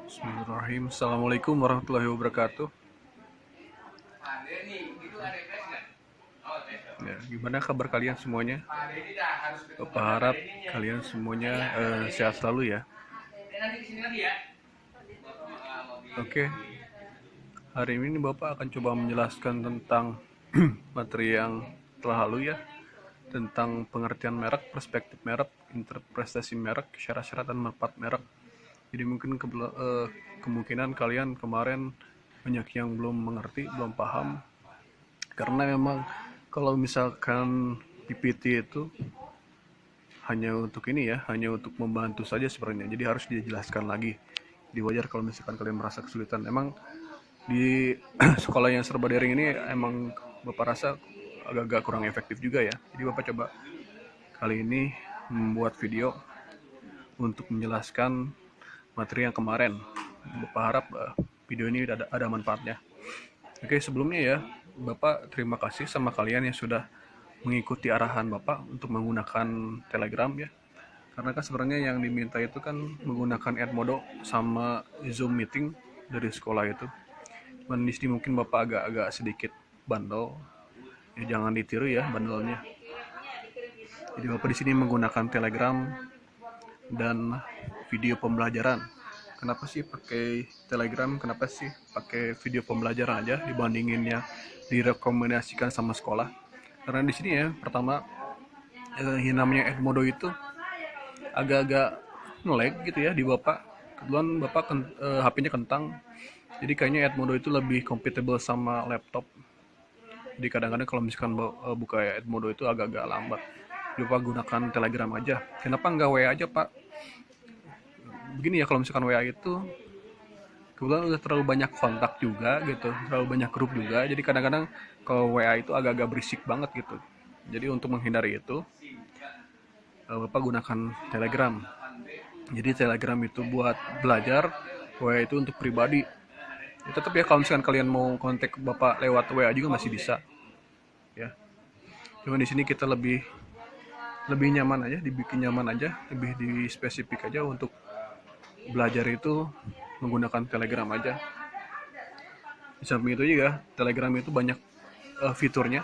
Bismillahirrahmanirrahim. Assalamualaikum warahmatullahi wabarakatuh. Ya, gimana kabar kalian semuanya? Bapak harap kalian semuanya sehat selalu ya. Oke, hari ini Bapak akan coba menjelaskan tentang materi yang telah lalu ya, tentang pengertian merek, perspektif merek, interpretasi merek, syarat-syarat dan manfaat merek. Jadi mungkin kemungkinan kalian kemarin banyak yang belum mengerti, belum paham, karena memang kalau misalkan PPT itu hanya untuk ini ya, hanya untuk membantu saja sebenarnya, jadi harus dijelaskan lagi. Jadi wajar kalau misalkan kalian merasa kesulitan. Emang di sekolah yang serba daring ini emang Bapak rasa agak-agak kurang efektif juga ya. Jadi Bapak coba kali ini membuat video untuk menjelaskan materi yang kemarin. Bapak harap video ini ada manfaatnya. Oke, sebelumnya ya, Bapak terima kasih sama kalian yang sudah mengikuti arahan Bapak untuk menggunakan Telegram ya. Karena kan sebenarnya yang diminta itu kan menggunakan Edmodo sama Zoom meeting dari sekolah itu. Cuman di sini mungkin Bapak agak-agak sedikit bandel. Ya jangan ditiru ya bandelnya. Jadi Bapak di sini menggunakan Telegram dan video pembelajaran. Kenapa sih pakai Telegram? Kenapa sih pakai video pembelajaran aja dibandinginnya direkomendasikan sama sekolah? Karena di sini ya, pertama yang namanya Edmodo itu agak-agak nge-lag gitu ya di Bapak. Kebetulan Bapak HP-nya kentang. Jadi kayaknya Edmodo itu lebih compatible sama laptop. Jadi kadang-kadang kalau misalkan buka Edmodo itu agak-agak lambat. Bapak gunakan Telegram aja. Kenapa nggak WA aja Pak? Begini ya, kalau misalkan WA itu kebetulan udah terlalu banyak kontak juga gitu, terlalu banyak grup juga, jadi kadang-kadang kalau WA itu agak-agak berisik banget gitu. Jadi untuk menghindari itu Bapak gunakan Telegram. Jadi Telegram itu buat belajar, WA itu untuk pribadi. Ya, tetap ya kalau misalkan kalian mau kontak Bapak lewat WA juga masih bisa ya. Cuma di sini kita lebih lebih nyaman aja, dibikin nyaman aja, lebih di spesifik aja untuk belajar itu menggunakan Telegram aja. Di samping itu juga Telegram itu banyak fiturnya.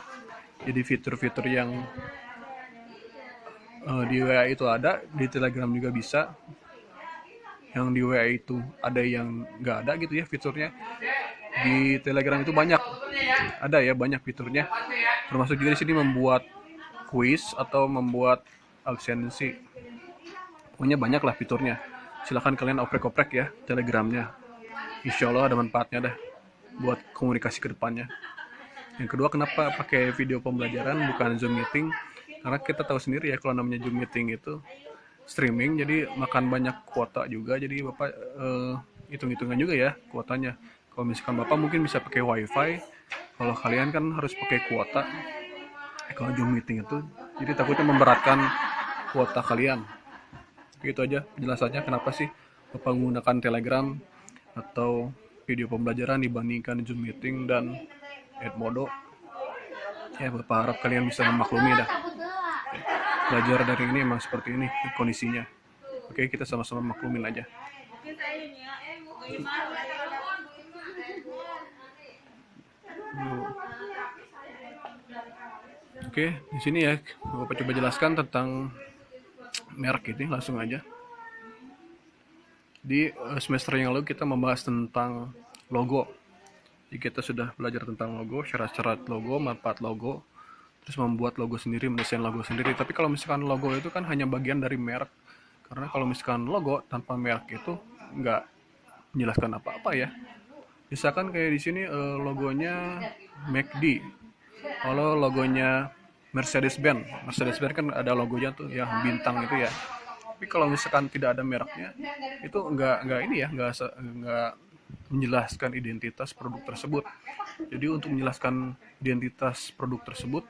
Jadi fitur-fitur yang di WA itu ada, di Telegram juga bisa. Yang di WA itu ada yang nggak ada gitu ya fiturnya. Di Telegram itu banyak, ada ya banyak fiturnya. Termasuk juga di sini membuat quiz atau membuat absensi. Pokoknya banyak lah fiturnya. Silahkan kalian oprek-oprek ya Telegramnya. Insya Allah ada manfaatnya dah buat komunikasi ke depannya. Yang kedua, kenapa pakai video pembelajaran bukan Zoom meeting? Karena kita tahu sendiri ya kalau namanya Zoom meeting itu streaming, jadi makan banyak kuota juga. Jadi Bapak hitung-hitungan juga ya kuotanya. Kalau misalkan Bapak mungkin bisa pakai WiFi, kalau kalian kan harus pakai kuota. Kalau Zoom meeting itu, jadi takutnya memberatkan kuota kalian. Itu aja penjelasannya kenapa sih Bapak menggunakan Telegram atau video pembelajaran dibandingkan Zoom meeting dan Edmodo. Ya Bapak harap kalian bisa memaklumi dah. Belajar dari ini emang seperti ini kondisinya. Oke, kita sama-sama maklumin aja. Oke, di sini ya Bapak coba jelaskan tentang merek ini langsung aja. Di semester yang lalu kita membahas tentang logo. Jadi kita sudah belajar tentang logo, syarat-syarat logo, manfaat logo, terus membuat logo sendiri, mendesain logo sendiri. Tapi kalau misalkan logo itu kan hanya bagian dari merek. Karena kalau misalkan logo tanpa merek itu nggak menjelaskan apa-apa ya. Misalkan kayak di sini logonya McD. Kalau logonya Mercedes-Benz. Mercedes-Benz kan ada logonya tuh yang bintang itu ya. Tapi kalau misalkan tidak ada mereknya, itu nggak ini ya, nggak menjelaskan identitas produk tersebut. Jadi untuk menjelaskan identitas produk tersebut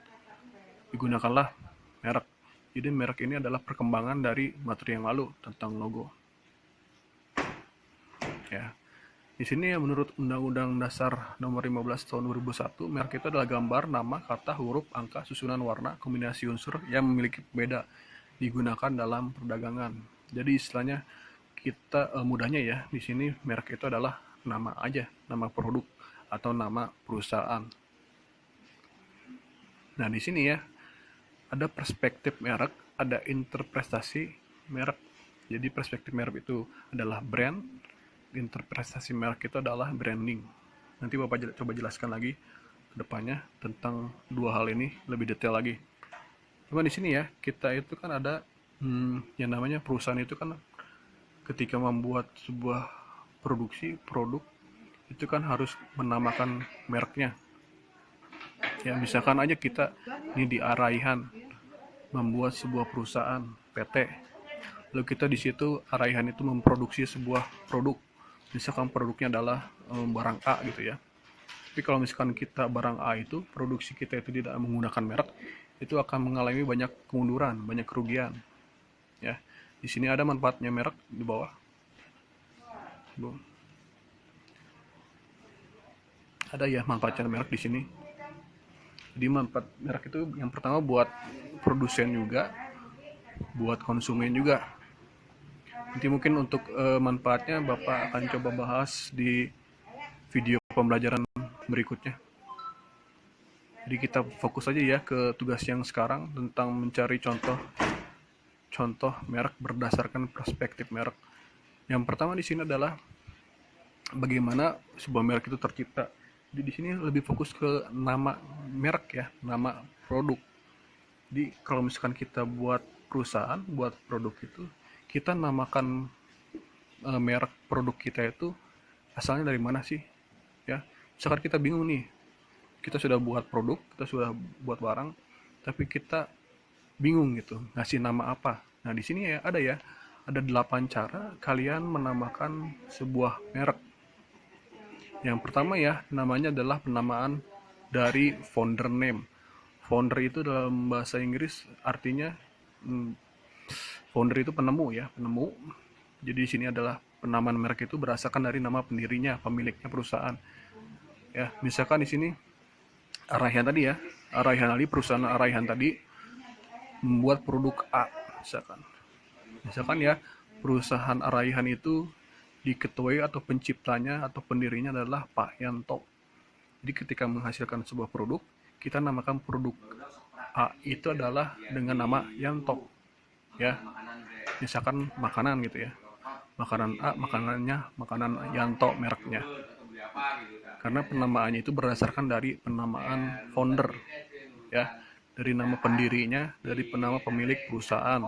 digunakanlah merek. Jadi merek ini adalah perkembangan dari materi yang lalu tentang logo. Ya. Di sini ya menurut Undang-Undang Dasar Nomor 15 Tahun 2001, merek itu adalah gambar, nama, kata, huruf, angka, susunan warna, kombinasi unsur yang memiliki pembeda digunakan dalam perdagangan. Jadi istilahnya kita mudahnya ya, di sini merek itu adalah nama aja, nama produk atau nama perusahaan. Nah, di sini ya ada perspektif merek, ada interpretasi merek. Jadi perspektif merek itu adalah brand, interpretasi merek itu adalah branding. Nanti Bapak coba jelaskan lagi ke depannya tentang dua hal ini lebih detail lagi. Cuma di sini ya, kita itu kan ada yang namanya perusahaan itu kan ketika membuat sebuah produk itu kan harus menamakan mereknya. Ya, misalkan aja kita ini di Araihan membuat sebuah perusahaan PT. Lalu kita di situ Araihan itu memproduksi sebuah produk. Misalkan produknya adalah barang A gitu ya. Tapi kalau misalkan kita barang A itu produksi kita itu tidak menggunakan merek, itu akan mengalami banyak kemunduran, banyak kerugian. Ya. Di sini ada manfaatnya merek di bawah. Ada ya manfaatnya merek di sini. Jadi manfaat merek itu yang pertama buat produsen juga, buat konsumen juga. Nanti mungkin untuk manfaatnya Bapak akan coba bahas di video pembelajaran berikutnya. Jadi kita fokus aja ya ke tugas yang sekarang tentang mencari contoh merek berdasarkan perspektif merek. Yang pertama di sini adalah bagaimana sebuah merek itu tercipta. Jadi di sini lebih fokus ke nama merek ya, nama produk. Jadi kalau misalkan kita buat perusahaan, buat produk itu, kita namakan merek produk kita itu asalnya dari mana sih? Ya, misalkan kita bingung nih, kita sudah buat produk, kita sudah buat barang, tapi kita bingung gitu, ngasih nama apa. Nah di sini ya ada 8 cara kalian menamakan sebuah merek. Yang pertama ya, namanya adalah penamaan dari founder name. Founder itu dalam bahasa Inggris artinya founder itu penemu ya, penemu. Jadi di sini adalah penamaan merek itu berdasarkan dari nama pendirinya, pemiliknya perusahaan. Ya, misalkan di sini Araihan tadi ya, Araihan tadi perusahaan Araihan tadi membuat produk A misalkan ya perusahaan Araihan itu diketuai atau penciptanya atau pendirinya adalah Pak Yanto. Jadi ketika menghasilkan sebuah produk, kita namakan produk A itu adalah dengan nama Yanto. Ya, misalkan makanan gitu ya. Makanan A, makanan Yanto mereknya. Karena penamaannya itu berdasarkan dari penamaan founder. Ya, dari nama pendirinya, dari nama pemilik perusahaan.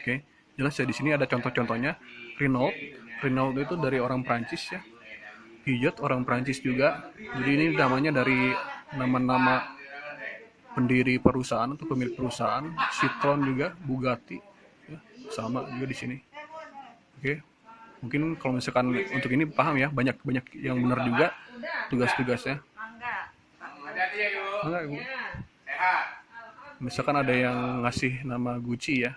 Oke, jelas ya di sini ada contoh-contohnya. Renault itu dari orang Prancis ya. Peugeot orang Prancis juga. Jadi ini namanya dari nama-nama pendiri perusahaan atau pemilik perusahaan. Citroen juga, Bugatti, ya, sama juga di sini. Oke, mungkin kalau misalkan untuk ini paham ya, banyak yang benar juga tugas-tugasnya. Enggak, Ibu. Misalkan ada yang ngasih nama Gucci ya.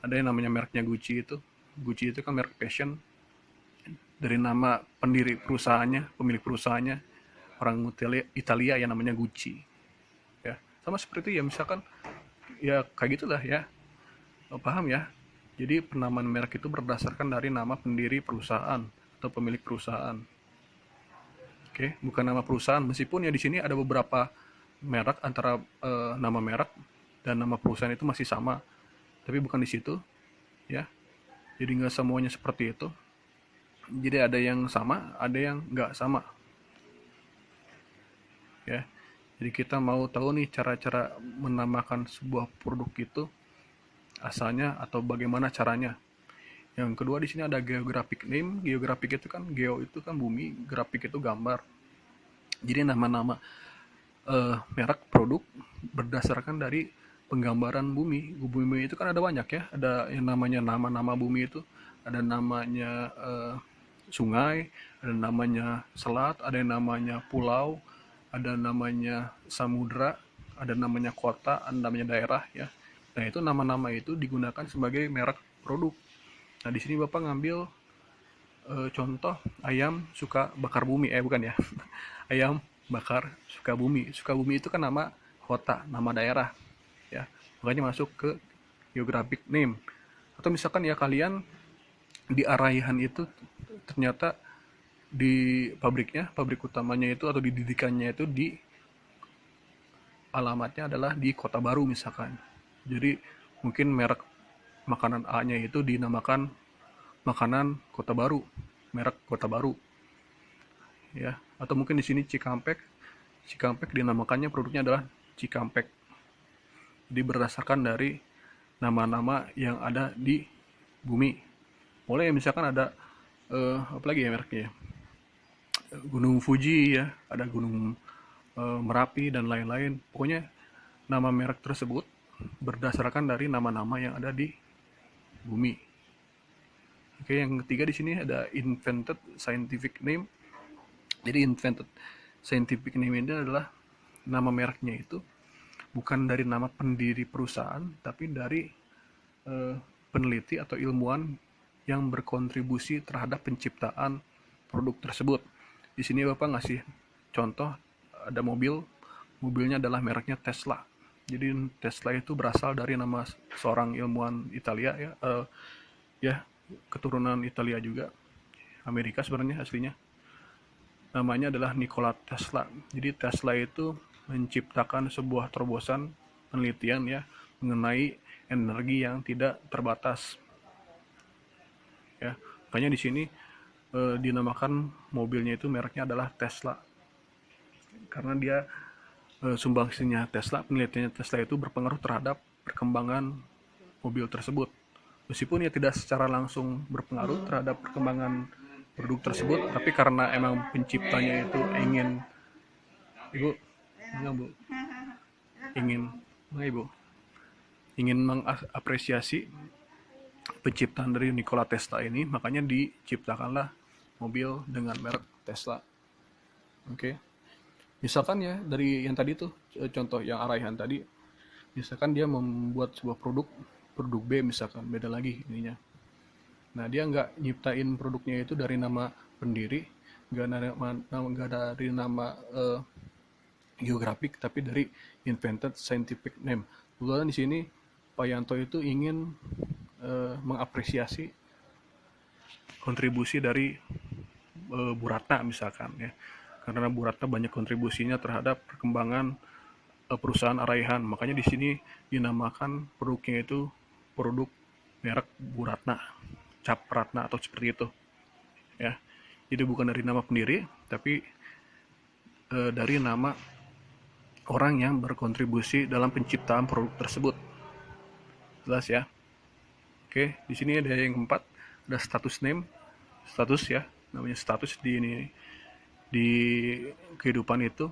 Ada yang namanya mereknya Gucci itu. Gucci itu kan merek fashion. Dari nama pendiri perusahaannya, pemilik perusahaannya orang Italia yang namanya Gucci. Ya, sama seperti itu ya, misalkan ya kayak gitulah ya. Paham ya? Jadi penamaan merek itu berdasarkan dari nama pendiri perusahaan atau pemilik perusahaan. Oke, bukan nama perusahaan. Meskipun ya di sini ada beberapa merek antara nama merek dan nama perusahaan itu masih sama, tapi bukan di situ, ya. Jadi nggak semuanya seperti itu. Jadi ada yang sama, ada yang nggak sama. Ya, jadi kita mau tahu nih cara-cara menamakan sebuah produk itu asalnya atau bagaimana caranya. Yang kedua di sini ada geographic name. Geographic itu kan geo itu kan bumi, grafik itu gambar. Jadi nama-nama merek produk berdasarkan dari penggambaran bumi. Bumi itu kan ada banyak ya. Ada yang namanya nama-nama bumi itu. Ada namanya sungai, ada namanya selat, ada yang namanya pulau, ada namanya samudra, ada namanya kota, ada namanya daerah ya. Nah itu nama-nama itu digunakan sebagai merek produk. Nah di sini Bapak ngambil contoh ayam suka bakar bumi, bukan ya. Ayam bakar Sukabumi. Sukabumi itu kan nama kota, nama daerah ya. Makanya masuk ke geographic name. Atau misalkan ya kalian di Araihan itu ternyata di pabriknya, pabrik utamanya itu atau dididikannya itu di alamatnya adalah di Kota Baru misalkan. Jadi mungkin merek makanan A-nya itu dinamakan makanan Kota Baru, merek Kota Baru, ya. Atau mungkin di sini Cikampek, Cikampek dinamakannya produknya adalah Cikampek. Jadi berdasarkan dari nama-nama yang ada di bumi. Mulai misalkan ada apa lagi ya mereknya ya? Gunung Fuji ya, ada Gunung Merapi dan lain-lain. Pokoknya nama merek tersebut berdasarkan dari nama-nama yang ada di bumi. Oke, yang ketiga di sini ada invented scientific name. Jadi invented scientific name ini adalah nama mereknya itu bukan dari nama pendiri perusahaan, tapi dari peneliti atau ilmuwan yang berkontribusi terhadap penciptaan produk tersebut. Di sini Bapak ngasih contoh, ada mobilnya adalah mereknya Tesla. Jadi Tesla itu berasal dari nama seorang ilmuwan Italia ya, ya keturunan Italia juga, Amerika sebenarnya aslinya. Namanya adalah Nikola Tesla. Jadi Tesla itu menciptakan sebuah terobosan penelitian ya mengenai energi yang tidak terbatas. Ya, makanya di sini dinamakan mobilnya itu mereknya adalah Tesla. Karena dia sumbangsinya Tesla, penelitiannya Tesla itu berpengaruh terhadap perkembangan mobil tersebut. Meskipun ya tidak secara langsung berpengaruh terhadap perkembangan produk tersebut, tapi karena emang penciptanya itu ibu, enggak bu, ingin, enggak ibu, ingin mengapresiasi penciptaan dari Nikola Tesla ini, makanya diciptakanlah mobil dengan merek Tesla. Oke. Misalkan ya dari yang tadi tuh contoh yang Araihan tadi, misalkan dia membuat sebuah produk B misalkan, beda lagi ininya. Nah, dia nggak nyiptain produknya itu dari nama pendiri, nggak dari nama geografik, tapi dari invented scientific name. Kebetulan di sini Pak Yanto itu ingin mengapresiasi kontribusi dari Bu Ratna misalkan ya, karena Bu Ratna banyak kontribusinya terhadap perkembangan perusahaan Araihan, makanya di sini dinamakan produknya itu produk merek Bu Ratna, Cap Ratna atau seperti itu ya. Jadi bukan dari nama pendiri, tapi dari nama orang yang berkontribusi dalam penciptaan produk tersebut. Jelas ya. Oke, di sini ada yang keempat, ada status name, status ya, namanya status di kehidupan itu.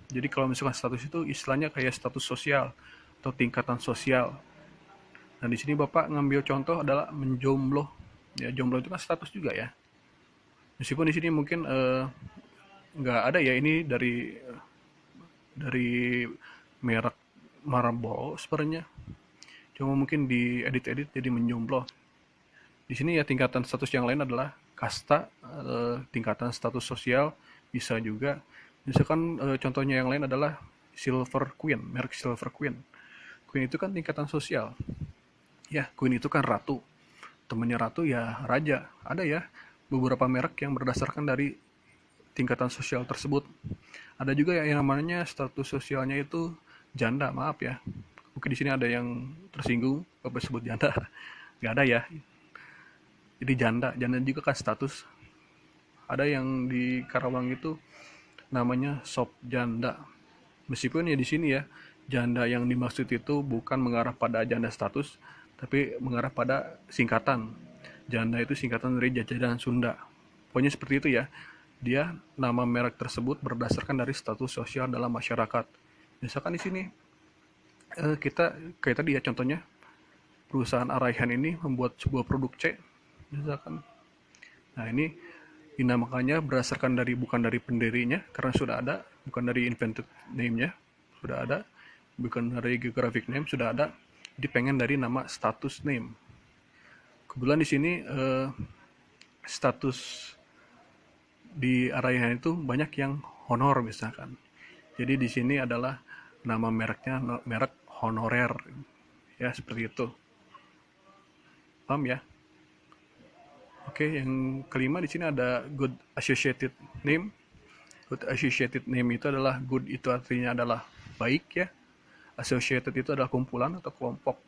Jadi kalau misalkan status itu istilahnya kayak status sosial atau tingkatan sosial. Nah, di sini Bapak ngambil contoh adalah menjomblo. Ya, jomblo itu kan status juga ya. Meskipun di sini mungkin nggak ada ya ini dari merek Marlboro sebenarnya. Cuma mungkin di edit-edit jadi menjomblo. Di sini ya tingkatan status yang lain adalah kasta, tingkatan status sosial bisa juga. Misalkan contohnya yang lain adalah Silver Queen, merek Silver Queen. Queen itu kan tingkatan sosial. Ya, Queen itu kan ratu. Temannya ratu ya raja. Ada ya beberapa merek yang berdasarkan dari tingkatan sosial tersebut. Ada juga yang namanya status sosialnya itu janda, maaf ya. Mungkin di sini ada yang tersinggung apa sebut janda. Nggak ada ya. Jadi janda juga kan status. Ada yang di Karawang itu namanya sop janda. Meskipun ya di sini ya janda yang dimaksud itu bukan mengarah pada janda status, tapi mengarah pada singkatan. Janda itu singkatan dari jajanan Sunda. Pokoknya seperti itu ya. Dia nama merek tersebut berdasarkan dari status sosial dalam masyarakat. Misalkan di sini kita kayak tadi ya contohnya perusahaan Araihan ini membuat sebuah produk C misalkan. Nah, ini dinamakannya berdasarkan dari bukan dari pendirinya karena sudah ada, bukan dari invented name-nya sudah ada, bukan dari geographic name sudah ada. Jadi pengen dari nama status name. Kebetulan di sini status di Araihan itu banyak yang honor misalkan. Jadi di sini adalah nama mereknya merek honorer ya, seperti itu. Paham ya? Oke, yang kelima di sini ada good associated name. Good associated name itu adalah good itu artinya adalah baik ya. Associated itu adalah kumpulan atau kelompok.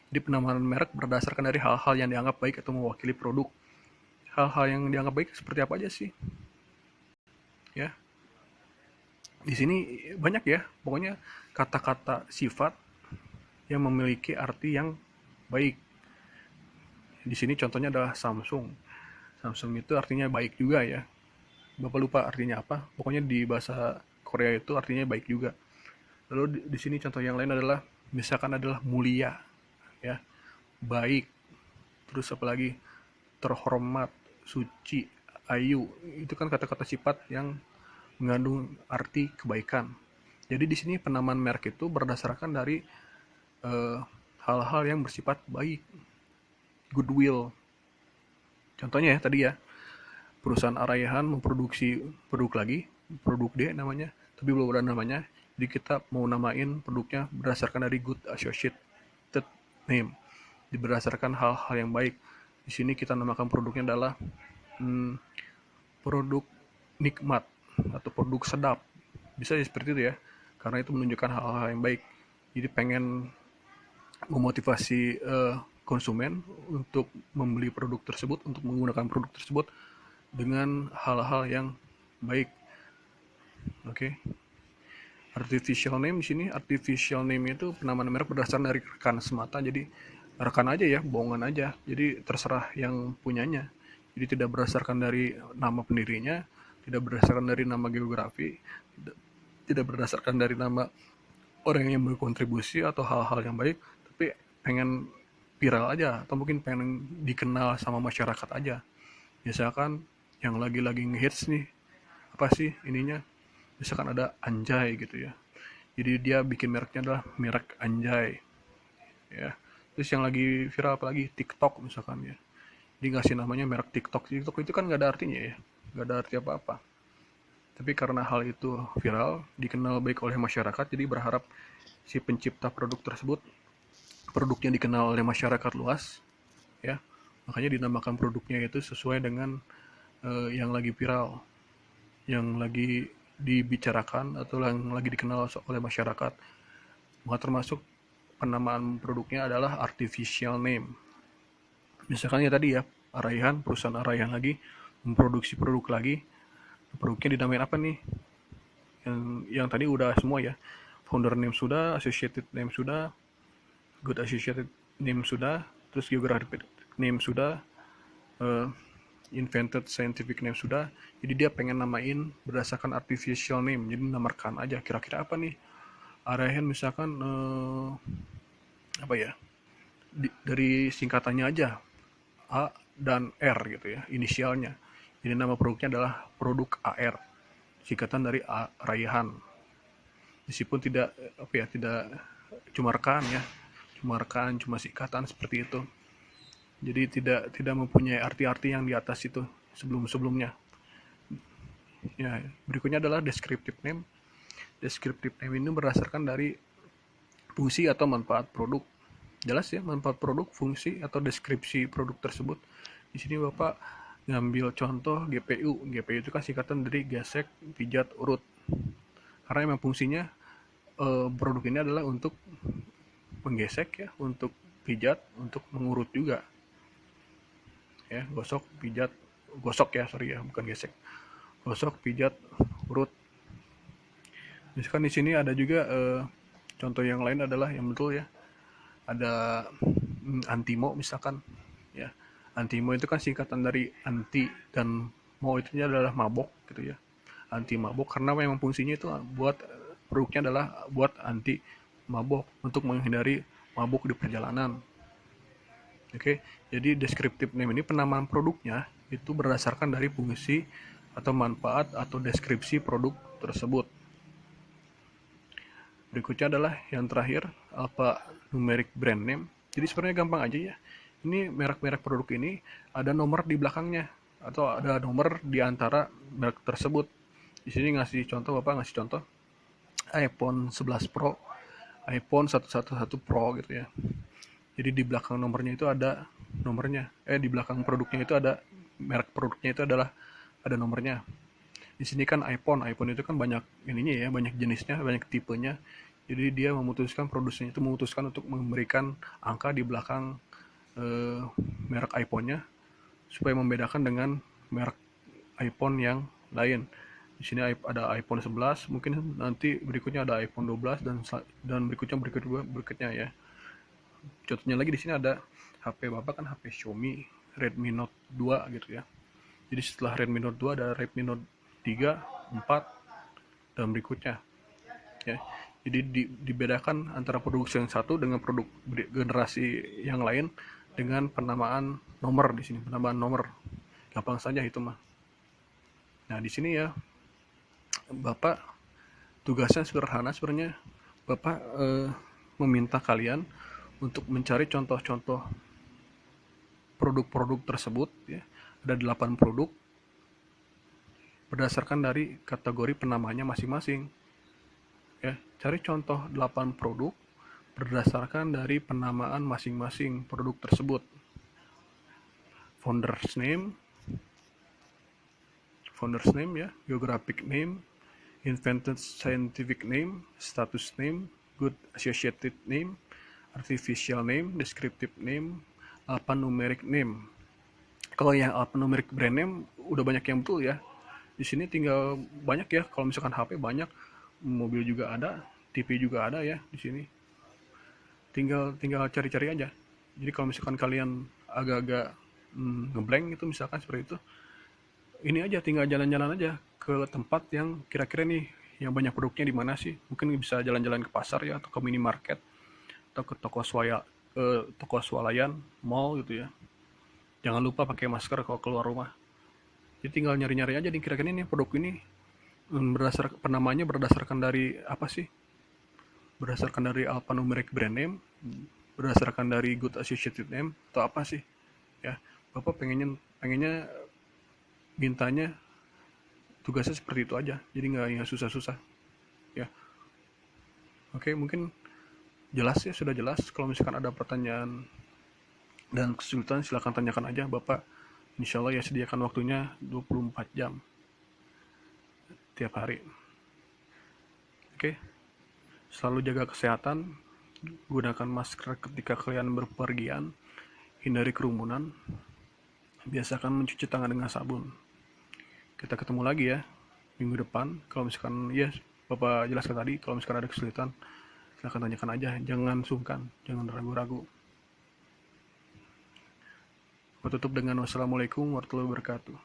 Jadi penamaan merek berdasarkan dari hal-hal yang dianggap baik atau mewakili produk. Hal-hal yang dianggap baik seperti apa aja sih? Ya, di sini banyak ya. Pokoknya kata-kata sifat yang memiliki arti yang baik. Di sini contohnya adalah Samsung. Samsung itu artinya baik juga ya. Bapak lupa artinya apa. Pokoknya di bahasa Korea itu artinya baik juga. Lalu di sini contoh yang lain adalah misalkan adalah mulia ya, baik. Terus apalagi terhormat, suci, ayu. Itu kan kata-kata sifat yang mengandung arti kebaikan. Jadi di sini penamaan merek itu berdasarkan dari eh, hal-hal yang bersifat baik, goodwill. Contohnya ya tadi ya, perusahaan Arayahan memproduksi produk lagi, produk D namanya, tapi belum ada namanya. Jadi kita mau namain produknya berdasarkan dari good associated name, berdasarkan hal-hal yang baik. Di sini kita namakan produknya adalah produk nikmat atau produk sedap. Bisa ya seperti itu ya, karena itu menunjukkan hal-hal yang baik. Jadi pengen memotivasi konsumen untuk membeli produk tersebut, untuk menggunakan produk tersebut dengan hal-hal yang baik. Oke. Artificial name di sini, artificial name itu penamaan merek berdasarkan dari rekan semata. Jadi rekan aja ya, bohongan aja. Jadi terserah yang punyanya. Jadi tidak berdasarkan dari nama pendirinya, tidak berdasarkan dari nama geografi, tidak berdasarkan dari nama orang yang berkontribusi atau hal-hal yang baik, tapi pengen viral aja atau mungkin pengen dikenal sama masyarakat aja. Misalkan yang lagi-lagi ngehits nih, apa sih ininya, misalkan ada Anjay gitu ya, jadi dia bikin mereknya adalah merek Anjay ya. Terus yang lagi viral apalagi TikTok misalkan ya, dia ngasih namanya merek TikTok. TikTok itu kan nggak ada artinya ya, nggak ada arti apa-apa, tapi karena hal itu viral, dikenal baik oleh masyarakat, jadi berharap si pencipta produk tersebut produknya dikenal oleh masyarakat luas ya. Makanya dinamakan produknya itu sesuai dengan yang lagi viral, yang lagi dibicarakan atau yang lagi dikenal oleh masyarakat. Maka termasuk penamaan produknya adalah artificial name. Misalkan ya tadi ya, Arayahan, perusahaan Arayahan lagi memproduksi produk lagi. Produknya dinamain apa nih? Yang tadi udah semua ya. Founder name sudah, associated name sudah, good associated name sudah, terus geographic name sudah, invented scientific name sudah. Jadi dia pengen namain berdasarkan artificial name, jadi namakan aja kira-kira apa nih. Arahan misalkan apa ya, dari singkatannya aja, A dan R gitu ya, inisialnya. Jadi nama produknya adalah produk AR, singkatan dari Arayahan. Meskipun tidak apa ya, tidak cuma rekan ya, cuma rekan, cuma singkatan seperti itu. Jadi tidak mempunyai arti-arti yang di atas itu sebelum-sebelumnya. Ya, berikutnya adalah descriptive name. Descriptive name ini berdasarkan dari fungsi atau manfaat produk. Jelas ya, manfaat produk, fungsi atau deskripsi produk tersebut. Di sini Bapak ngambil contoh GPU. GPU itu kan singkatan dari gesek, pijat, urut. Karena memang fungsinya produk ini adalah untuk menggesek ya, untuk pijat, untuk mengurut juga. Ya, gosok, pijat, gosok ya, sorry ya, bukan gesek. Gosok, pijat, urut. Misalkan di sini ada juga contoh yang lain adalah yang betul ya. Ada Antimo misalkan ya. Antimo itu kan singkatan dari anti dan mo itu adalah mabok gitu ya. Anti mabok karena memang fungsinya itu buat produknya adalah buat anti mabok, untuk menghindari mabuk di perjalanan. Oke, jadi descriptive name ini penamaan produknya itu berdasarkan dari fungsi atau manfaat atau deskripsi produk tersebut. Berikutnya adalah yang terakhir, alphanumeric brand name. Jadi sebenarnya gampang aja ya. Ini merek-merek produk ini ada nomor di belakangnya atau ada nomor di antara merek tersebut. Di sini ngasih contoh, Bapak ngasih contoh iPhone 11 Pro, iPhone 111 Pro gitu ya. Jadi di belakang nomornya itu ada nomornya. Di belakang produknya itu ada merek produknya itu adalah ada nomornya. Di sini kan iPhone itu kan banyak ininya ya, banyak jenisnya, banyak tipenya. Jadi dia produsennya itu memutuskan untuk memberikan angka di belakang eh, merek iPhone-nya supaya membedakan dengan merek iPhone yang lain. Di sini ada iPhone 11, mungkin nanti berikutnya ada iPhone 12 dan berikutnya ya. Contohnya lagi di sini ada HP Bapak kan HP Xiaomi Redmi Note 2 gitu ya. Jadi setelah Redmi Note 2 ada Redmi Note 3, 4 dan berikutnya ya. Jadi dibedakan antara produksi yang satu dengan produk generasi yang lain dengan penamaan nomor di sini, penamaan nomor. Gampang saja itu mah. Nah, di sini ya Bapak tugasnya sederhana sebenarnya. Bapak meminta kalian untuk mencari contoh-contoh produk-produk tersebut ya. Ada 8 produk berdasarkan dari kategori penamanya masing-masing. Ya, cari contoh 8 produk berdasarkan dari penamaan masing-masing produk tersebut. Founder's name ya, geographic name, invented scientific name, status name, good associated name, artificial name, descriptive name, alphanumeric name. Kalau yang alphanumeric brand name udah banyak yang betul ya. Di sini tinggal banyak ya, kalau misalkan HP banyak, mobil juga ada, TV juga ada ya di sini. Tinggal cari-cari aja. Jadi kalau misalkan kalian agak-agak ngeblank itu misalkan seperti itu, ini aja tinggal jalan-jalan aja ke tempat yang kira-kira nih yang banyak produknya di mana sih. Mungkin bisa jalan-jalan ke pasar ya, atau ke minimarket, atau ke toko swalayan, mall gitu ya. Jangan lupa pakai masker kalau keluar rumah. Jadi tinggal nyari-nyari aja nih kira-kira ini produk ini berdasarkan penamanya berdasarkan dari apa sih? Berdasarkan dari alphanumeric brand name, berdasarkan dari good associated name atau apa sih? Ya, Bapak pengennya mintanya tugasnya seperti itu aja. Jadi nggak susah-susah. Ya. Oke, mungkin jelas ya, sudah jelas. Kalau misalkan ada pertanyaan dan kesulitan silahkan tanyakan aja Bapak. Insya Allah ya sediakan waktunya 24 jam tiap hari. Oke, selalu jaga kesehatan, gunakan masker ketika kalian berpergian, hindari kerumunan, biasakan mencuci tangan dengan sabun. Kita ketemu lagi ya minggu depan. Kalau misalkan ya Bapak jelaskan tadi, kalau misalkan ada kesulitan silahkan tanyakan aja, jangan sungkan, jangan ragu-ragu. Tutup dengan wassalamualaikum warahmatullahi wabarakatuh.